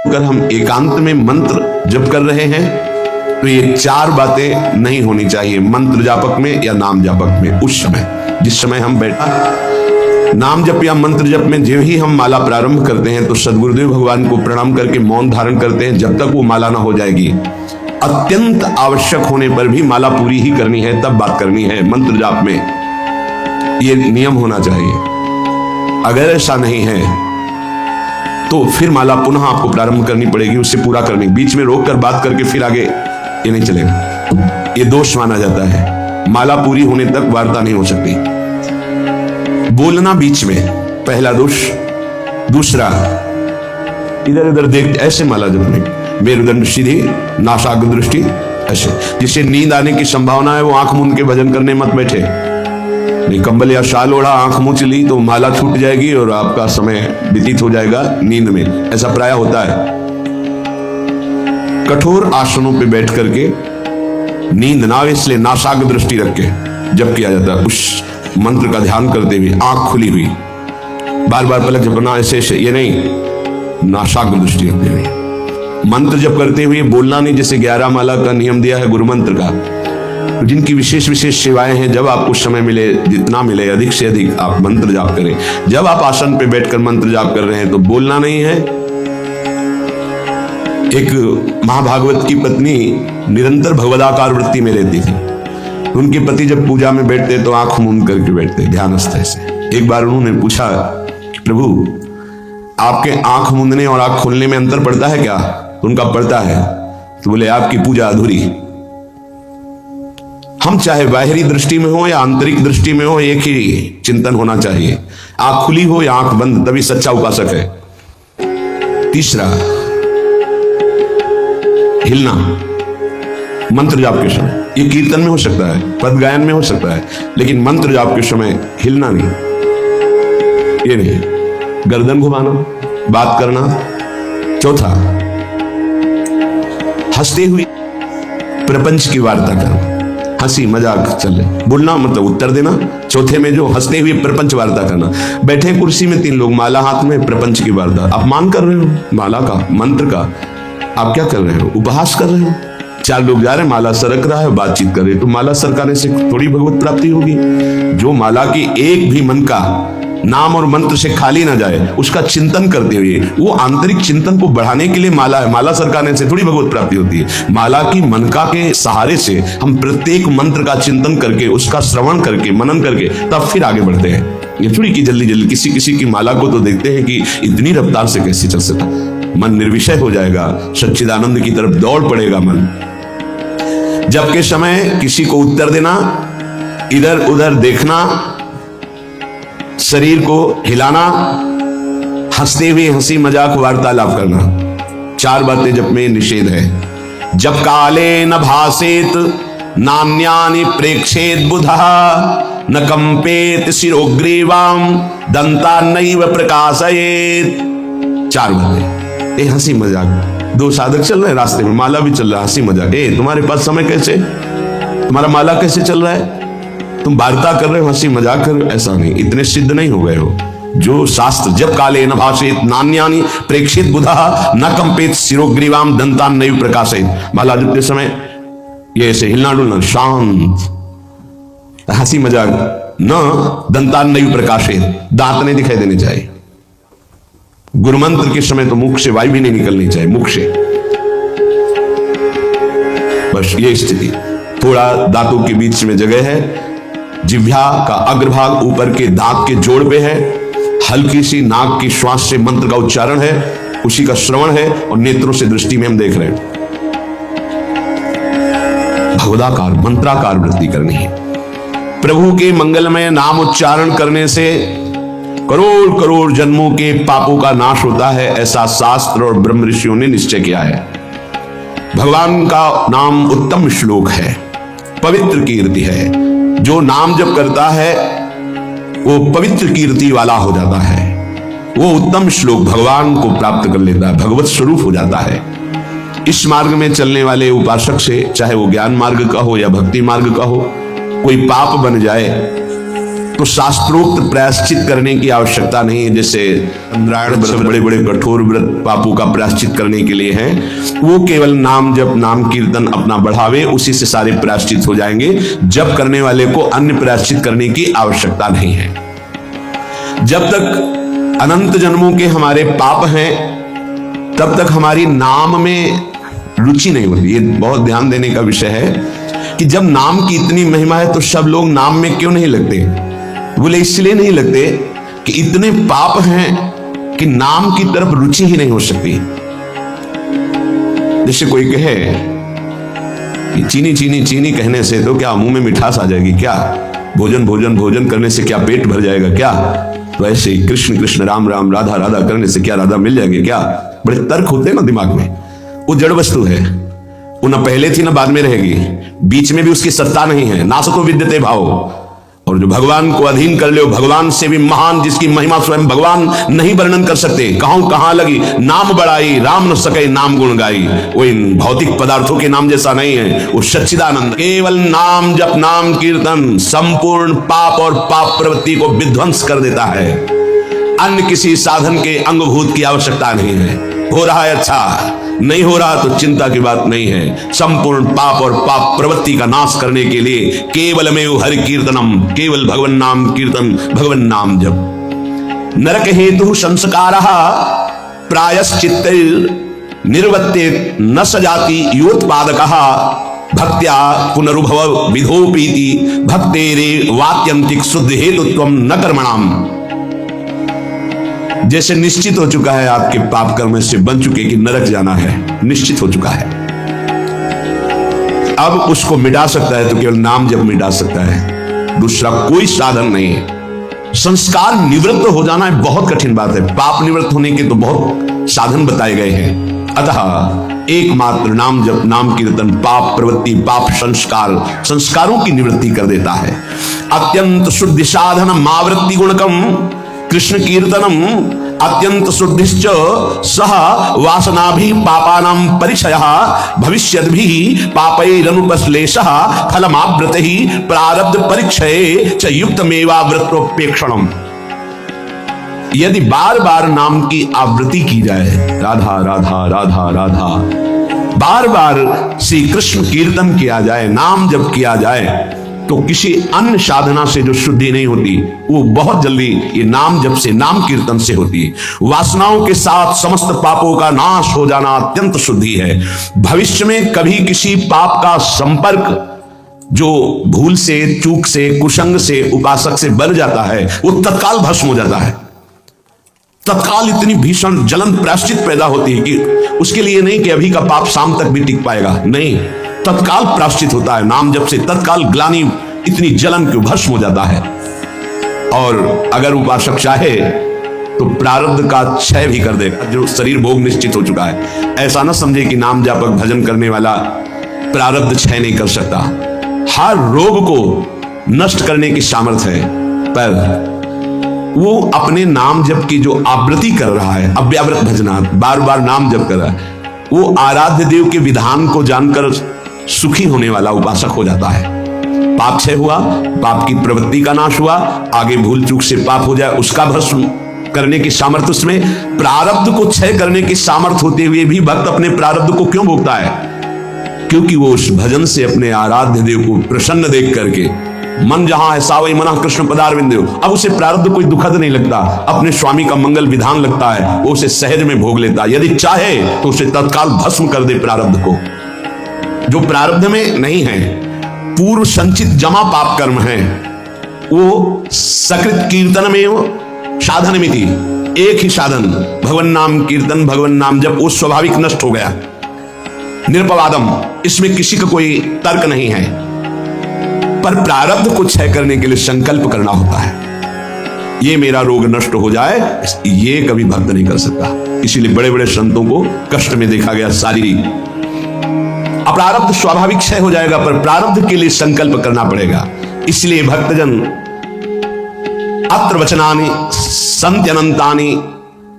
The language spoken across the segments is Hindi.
अगर हम एकांत में मंत्र जप कर रहे हैं तो ये चार बातें नहीं होनी चाहिए मंत्र जापक में या नाम जापक में। उस समय जिस समय हम बैठा नाम जप या मंत्र जप में जो ही हम माला प्रारंभ करते हैं तो सद्गुरुदेव भगवान को प्रणाम करके मौन धारण करते हैं जब तक वो माला ना हो जाएगी। अत्यंत आवश्यक होने पर भी माला पूरी ही करनी है, तब बात करनी है मंत्र जाप में। ये नियम होना चाहिए। अगर ऐसा नहीं है तो फिर माला पुनः आपको प्रारंभ करनी पड़ेगी, उससे पूरा करनी। बीच में रोक कर बात करके फिर आगे ये नहीं चलेगा, ये दोष माना जाता है। माला पूरी होने तक वार्ता नहीं हो सकती। बोलना बीच में पहला दोष। दूसरा, इधर उधर देख ऐसे माला जपने, मेरुदंड सीधी, नासाग्र दृष्टि ऐसे। जिसे नींद आने की संभावना है वो आंख मूंद के भजन करने मत बैठे। नहीं, कंबल या शाल ओढ़ा आंख मूंद ली तो माला छूट जाएगी और आपका समय व्यतीत हो जाएगा नींद में। ऐसा प्राय होता है। कठोर आसनों पे बैठ करके नींद ना आवे इसलिए नासाग्र दृष्टि रख के जब किया जाता है। उस मंत्र का ध्यान करते हुए आंख खुली हुई, बार बार पलक झपकना ऐसे ऐसे, ये नहीं, नासाग्र दृष्टि रखते हुए मंत्र जप करते हुए बोलना नहीं। जैसे 11 माला का नियम दिया है गुरु मंत्र का, तो जिनकी विशेष विशेष सेवाएं हैं, जब आपको समय मिले, जितना मिले अधिक से अधिक आप मंत्र जाप करें। जब आप आसन पे बैठकर मंत्र जाप कर रहे हैं तो बोलना नहीं है। एक महाभागवत की पत्नी निरंतर भगवदाकार वृत्ति में रहती थी। उनके पति जब पूजा में बैठते तो आंख मूंद करके बैठते ध्यानस्थ से। एक बार उन्होंने पूछा, प्रभु आपके आंख मूंदने और आंख खोलने में अंतर पड़ता है क्या? तो उनका पड़ता है। तो बोले आपकी पूजा अधूरी। हम चाहे बाहरी दृष्टि में हो या आंतरिक दृष्टि में हो, एक ही चिंतन होना चाहिए। आंख खुली हो या आंख बंद, तभी सच्चा उपासक है। तीसरा, हिलना मंत्र जाप के समय। ये कीर्तन में हो सकता है, पद गायन में हो सकता है, लेकिन मंत्र जाप के समय हिलना नहीं। ये नहीं, गर्दन घुमाना, बात करना। चौथा, हंसते हुए प्रपंच की वार्ता करना, हंसी मजाक चले। बोलना मतलब उत्तर देना। चौथे में जो हंसते हुए प्रपंच वार्ता करना। बैठे कुर्सी में 3 लोग, माला हाथ में, प्रपंच की वार्ता। अपमान कर रहे हो माला का, मंत्र का। आप क्या कर रहे हो? उपहास कर रहे हो। 4 लोग जा रहे हैं, माला सरक रहा है, बातचीत कर रहे, तो माला सरकाने से थोड़ी भगवत प्राप्ति होगी। जो माला की एक भी मन का नाम और मंत्र से खाली ना जाए, उसका चिंतन करते हुए, वो आंतरिक चिंतन को बढ़ाने के लिए माला है। माला सरकाने से थोड़ी भगवत प्राप्ति होती है। माला की मनका के सहारे से हम प्रत्येक मंत्र का चिंतन करके, उसका श्रवण करके, मनन करके, तब फिर आगे बढ़ते हैं। ये थोड़ी कि जल्दी जल्दी किसी की माला को तो देखते हैं कि इतनी रफ्तार से कैसे चल सकता। मन निर्विषय हो जाएगा, सच्चिदानंद की तरफ दौड़ पड़ेगा मन। जब के समय किसी को उत्तर देना, इधर उधर देखना, शरीर को हिलाना, हंसते हुए हंसी मजाक वार्तालाप करना, 4 बातें जब में निषेध है। जब काले न भासेत नान्यानि प्रेक्षेत बुधः न कंपेत शिरोग्रीवाम दंतान्नैव प्रकाशयेत। 4 बातें। ए हंसी मजाक, 2 साधक चल रहे हैं रास्ते में, माला भी चल रहा है, हंसी मजाक। ए तुम्हारे पास समय कैसे? तुम्हारा माला कैसे चल रहा है? तुम वार्ता कर रहे हो, हंसी मजाक कर रहे हो। ऐसा नहीं, इतने सिद्ध नहीं हो गए हो। जो शास्त्र जब काले न भाषेत नान्यानि प्रेक्षित बुधः न कंपेत शिरोग्रीवाम दंतान्नैव प्रकाशयेत। माला जपते समय ये ऐसे हिलना डुलना, शांत, हंसी मजाक न, दंतान्नैव प्रकाशयेत, दांत नहीं दिखाई देने चाहिए। गुरु मंत्र के समय तो मुख से वायु भी नहीं निकलनी चाहिए, मुख से। बस ये स्थिति। थोड़ा दांतों के बीच में जगह है, जिह्वा का अग्रभाग ऊपर के दांत के जोड़ पे है, हल्की सी नाक की श्वास से मंत्र का उच्चारण है, उसी का श्रवण है, और नेत्रों से दृष्टि में हम देख रहे हैं। भगवदाकार मंत्राकार वृत्ति करनी है। प्रभु के मंगलमय नाम उच्चारण करने से करोड़ करोड़ जन्मों के पापों का नाश होता है, ऐसा शास्त्र और ब्रह्म ऋषियों ने निश्चय किया है। भगवान का नाम उत्तम श्लोक है, पवित्र कीर्ति है। जो नाम जप करता है वो पवित्र कीर्ति वाला हो जाता है। वो उत्तम श्लोक भगवान को प्राप्त कर लेता है, भगवत स्वरूप हो जाता है। इस मार्ग में चलने वाले उपासक से, चाहे वो ज्ञान मार्ग का हो या भक्ति मार्ग का हो, कोई पाप बन जाए तो शास्त्रोक्त प्रायश्चित करने की आवश्यकता नहीं है। जैसे नारायण व्रत बड़े बड़े कठोर व्रत पापों का प्रायश्चित करने के लिए है, वो केवल नाम जप नाम कीर्तन अपना बढ़ावे, उसी से सारे प्रायश्चित हो जाएंगे। जप करने वाले को अन्य प्रायश्चित करने की आवश्यकता नहीं है। जब तक अनंत जन्मों के हमारे पाप हैं तब तक हमारी नाम में रुचि नहीं होती। ये बहुत ध्यान देने का विषय है कि जब नाम की इतनी महिमा है तो सब लोग नाम में क्यों नहीं लगते? बोले इसलिए नहीं लगते कि इतने पाप हैं कि नाम की तरफ रुचि ही नहीं हो सकती। जैसे कोई कहे कि चीनी चीनी चीनी कहने से तो क्या मुंह में मिठास आ जाएगी क्या? भोजन भोजन भोजन करने से क्या पेट भर जाएगा क्या? वैसे ही कृष्ण कृष्ण राम राम राधा राधा करने से क्या राधा मिल जाएगी क्या? बड़े तर्क होते हैं ना दिमाग में। वो जड़ वस्तु है, वो न पहले थी न बाद में रहेगी, बीच में भी उसकी सत्ता नहीं है। नासतो विद्यते भाव। और जो भगवान को अधीन कर ले, भगवान से भी महान, जिसकी महिमा स्वयं भगवान नहीं वर्णन कर सकते। कहूं कहां लगी नाम बड़ाई, राम न सके नाम गुण गाई। वो इन भौतिक पदार्थों के नाम जैसा नहीं है, वो सच्चिदानंद। केवल नाम जप नाम कीर्तन संपूर्ण पाप और पाप प्रवृत्ति को विध्वंस कर देता है। अन्य किसी साधन के अंगभूत की आवश्यकता नहीं है। हो रहा है अच्छा, नहीं हो रहा तो चिंता की बात नहीं है। संपूर्ण पाप और पाप प्रवृत्ति का नाश करने के लिए केवलमेव हरि कीर्तनम, केवल भगवन नाम कीर्तन, भगवन नाम जप। नरक हेतु संस्कारः प्रायश्चित्तैर् निर्वर्ते न सजाति योत्पादकः भक्त्या पुनरुभव विधोपीति भक्तेरे वात्यंतिक शुद्ध हेतुत्वम न कर्मणाम। जैसे निश्चित हो चुका है आपके पाप कर्म से बन चुके कि नरक जाना है, निश्चित हो चुका है। अब उसको मिटा सकता है तो केवल नाम जब मिटा सकता है, दूसरा कोई साधन नहीं है। संस्कार निवृत्त हो जाना है बहुत कठिन बात है। पाप निवृत्त होने के तो बहुत साधन बताए गए हैं। अतः एकमात्र नाम जप नाम कीर्तन पाप प्रवृत्ति पाप संस्कारों की निवृत्ति कर देता है। अत्यंत शुद्धि साधन मावृत्ति गुणकम कृष्ण कीर्तनम अत्यंत शुद्धिश्च सह वासनाभि पापानां परिचयः भविष्यद्भिः पापैरनुपश्लेषः फलमाव्रतहि प्रारब्ध परिक्षये च युक्तमेवाव्रतोपेक्षणम्। यदि बार बार नाम की आवृत्ति की जाए, राधा राधा राधा राधा, बार बार श्री कृष्ण कीर्तन किया जाए, नाम जप किया जाए, तो किसी अन्य साधना से जो शुद्धि नहीं होती वो बहुत जल्दी ये नाम जप से नाम कीर्तन से होती है। वासनाओं के साथ समस्त पापों का नाश हो जाना अत्यंत शुद्धि है। भविष्य में कभी किसी पाप का संपर्क जो भूल से चूक से कुसंग से उपासक से बन जाता है वो तत्काल भस्म हो जाता है। तत्काल इतनी भीषण जलन प्रायश्चित पैदा होती है कि उसके लिए नहीं कि अभी का पाप शाम तक भी टिक पाएगा, नहीं, तत्काल प्रायश्चित होता है। नाम जप से तत्काल ग्लानि इतनी जलन क्यों भस्म हो जाता है। और अगर उपासक चाहे तो प्रारब्ध का क्षय भी कर देगा, जो शरीर भोग निश्चित हो चुका है। ऐसा न समझे कि नाम जापक भजन करने वाला प्रारब्ध क्षय नहीं कर सकता। हर रोग को नष्ट करने की सामर्थ्य है, पर वो अपने नाम जप की जो आवृत्ति कर रहा है, अव्यावृत भजना, बार बार नाम जप कर रहा है, वो आराध्य देव के विधान को जानकर सुखी होने वाला उपासक हो जाता है। पाप क्षय हुआ, पाप की प्रवृत्ति का नाश हुआ, आगे भूल चूक से पाप हो जाए उसका भस्म करने की सामर्थ्य उसमें, प्रारब्ध को क्षय करने की सामर्थ्य होते हुए भी भक्त अपने प्रारब्ध को क्यों भोगता है? क्योंकि वो उस भजन से अपने आराध्य देव को प्रसन्न देख करके मन जहां है सावई मना कृष्ण पदारविंद, अब उसे प्रारब्ध कोई दुखद नहीं लगता, अपने स्वामी का मंगल विधान लगता है, वो उसे सहज में भोग लेता। यदि चाहे तो उसे तत्काल भस्म कर दे प्रारब्ध को। जो प्रारब्ध में नहीं है, पूर्व संचित जमा पाप कर्म है, वो सकृत कीर्तन में साधन में थी। एक ही साधन भगवन नाम कीर्तन भगवन नाम जब वो स्वाभाविक नष्ट हो गया, निरपवादम, इसमें किसी का कोई तर्क नहीं है। पर प्रारब्ध को क्षय करने के लिए संकल्प करना होता है। ये मेरा रोग नष्ट हो जाए, ये कभी भक्त नहीं कर सकता। इसीलिए बड़े बड़े संतों को कष्ट में देखा गया। शारीरिक अप्रारब्ध स्वाभाविक क्षय हो जाएगा, पर प्रारब्ध के लिए संकल्प करना पड़ेगा। इसलिए भक्तजन अत्र वचनानि संत्यनंतानि,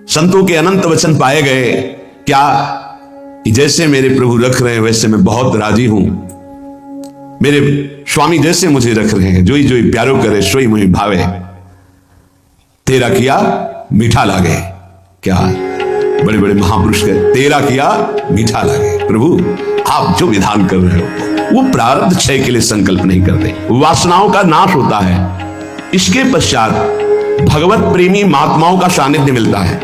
संतों के अनंत वचन पाए गए। क्या कि जैसे मेरे प्रभु रख रहे हैं वैसे मैं बहुत राजी हूं, मेरे स्वामी जैसे मुझे रख रहे हैं, जोई जोई प्यारो करे सोई मुझे भावे, तेरा किया मीठा लागे। क्या बड़े बड़े महापुरुष कहते, तेरा किया मीठा लागे। प्रभु आप जो विधान कर रहे हो वो प्रारब्ध क्षय के लिए संकल्प नहीं करते, वासनाओं का नाश होता है। इसके पश्चात भगवत प्रेमी महात्माओं का सानिध्य मिलता है।